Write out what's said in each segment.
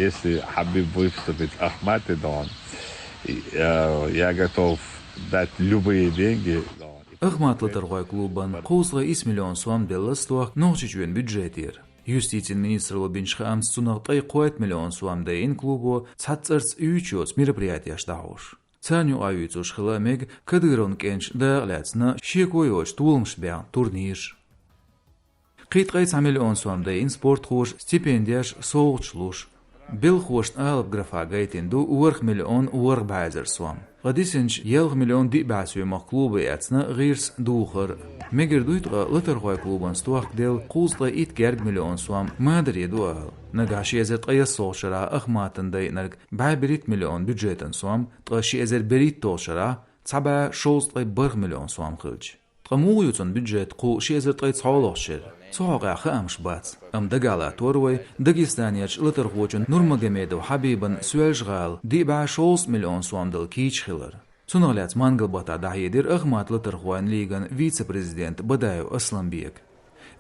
Если Хабиб выступит, Ахмат и Дон, я готов дать любые деньги. Ахмат Латаргой клубан қоузға 1 миллион сом делластуақ нохчичуен бюджетир. Юстиция министр Биншха амц цунахтай 5 миллион сом дейін клубу цацарц 3 мероприятия штауш. Цаню аюцуш хиламег кадырон кенч дағляцна шекойоч тулмшбян турнир. Қитқай 1 миллион сом дейін спорт хуш стипендияш соғычлуш. Бил خوشت آلب گرفا گایتین دو ورخ مليون ورخ بعزر سوام. قديسنش يلغ مليون دي بعسوي مقلوبة ياتنا غيرس دوخر. مگر دويت لترغوي كلوبان ستوخ ديل قوزلا ايت جارج مليون سوام مادر يدوال. نگاشي ازر تقيا صوشرا اخماتن داي نرگ بعبريت مليون بجيتن سوام تغاشي ازر بريت توشرا تسابع شوز تقي برغ مليون سوام خلج. تقمو يوتن بجيت قو شي ازر تقي تصعولوخ شر. صعقا خامش بات دقالات وروي دقيستانياج لترغوچن نورماگميدو حبيبن سوالشغال دي با 6 مليون سوام دل كيچ خلر تونغلات مانگل باتا دايدير اغمات لترغوان ليغن вице-президент بدايو اسلامبيك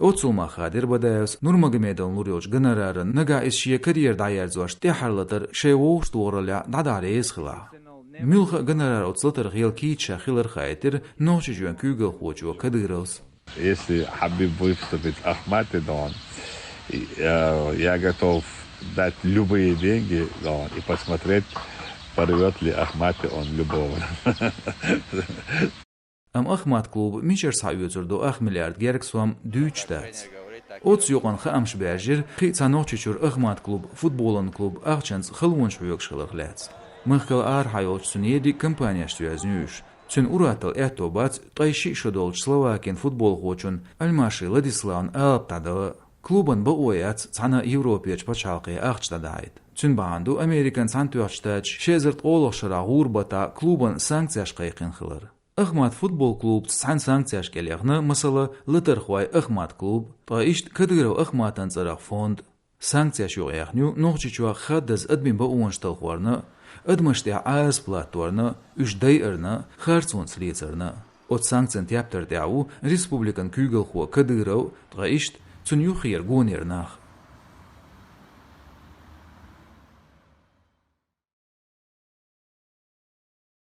اوتسوما خادر بدايوس نورماگميدو نوريوچ گنرارن نگا اسشيه كارير دايرزوش تحرلتر شيووش تورلا داداريز خلا ملخ گنرار اوتسلتر غيل كيچا خلر خايتر نوچجوان كوگل خوچو كديرلس. Если Хабиб выступит, Ахмат и Дон, я готов дать любые деньги и посмотреть, порвет ли Ахмат и он любого. Ахмат клуб мишер саюзурду 1 миллиард герк сом дүйчтат. Оц юган хамш бәжир хитсаноччур Ахмат клуб футболын клуб ахчанс хылвонш юкшылыклац. Мыхкал ар хайолч сунеди компания штуязнюш. Цун уратал этобац тайши шодолч Словакин футбол хочун Альмаши Ладиславан алаптадалы. Клубан баояц цана Европеч пачалқи ахчтадайд. Цун банду Американ сантуачтач шезерт олошара гурбата клубан санкцияш қайқин хылыр. Ахмат футбол клуб сан санкцияш келяғны мысалы лытырхуай Ахмат клуб таишт кадырау Ахматан царақ фонд. Санкцияш юғяқню нохчичуа хаддаз админ бауаншталхуарны Admăștea azi plătoarnă, își dăiărnă, hărțun sliețărnă. От санкцент яптер дяу, республикан кюгел хуа кадырау, траишт, цун юхир гонернах.